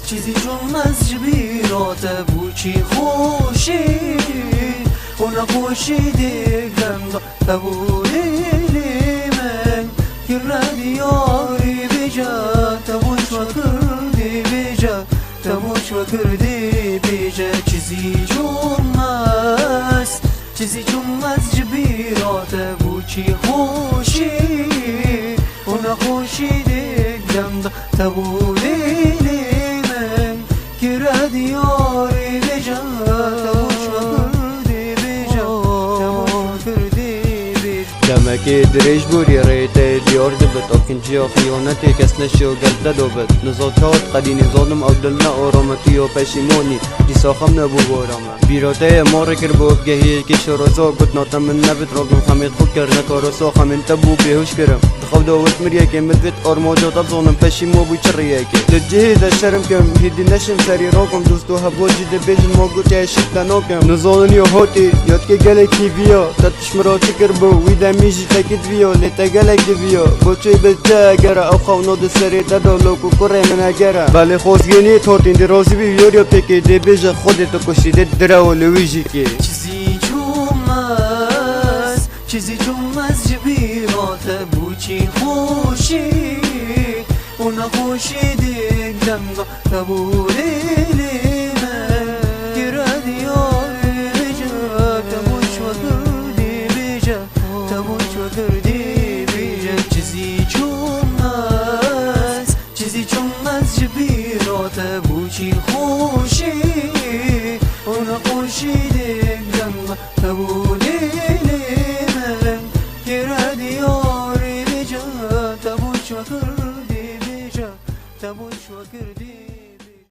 چیزی جمعز جبیرات بوچی خوشی و نخوشی دیگرم تبولی من گره دیاری بیجا تبوش و کردی بیجا تبوش و کردی بیجا چیزی جمعز جبیرات بوچی خوشی و نخوشی دیگرم تبولی من گره دیاری بیجا تبوش و کردی بیجا تبوش و کردی بیجا دمکی دریج بوری ریتی دیار دبت اکن جیا خیانتی کس نشو گلده دوبت نزاکات قدینی ظالم اگدلنا آرامتی و پشیمونی دی ساخم نبو بارامه بیراته مار کر با بگهی که شرازا گت ناتم من نبت راگم خمید خود کر نکارسا خمین تبو بیهوش کرم دخو داوت مریه که مدویت آرماجا تب ظالم پشیمو بو چریه که لجهی ده شرم کم هیدی نشم سری راگم دوستو هبو جده بیجن ما گوتی عشق تناکم نزالنی و هاتی یاد که گله کی بیا تتش مراتی کر بو ویده میجی تکید بیا لیتا گلک دی بیا بچه بچه اگره او خونو ده سری دادا لوکو کره من اگره بله خوزگینی تاتین دی رازی بی بیاریا پکی دی بیجه خودتو کشیده دره و لویجی که چیزی جمعز جبیرات بوچی خوشی و نخوشی دیگرم تبولی من گره دیاری بیجا تبوش و کردی بیجا تبوش و کردی بیجا چیزی جمعز جبیرات بوچی خوشی و نخوشی دیگرم تبولی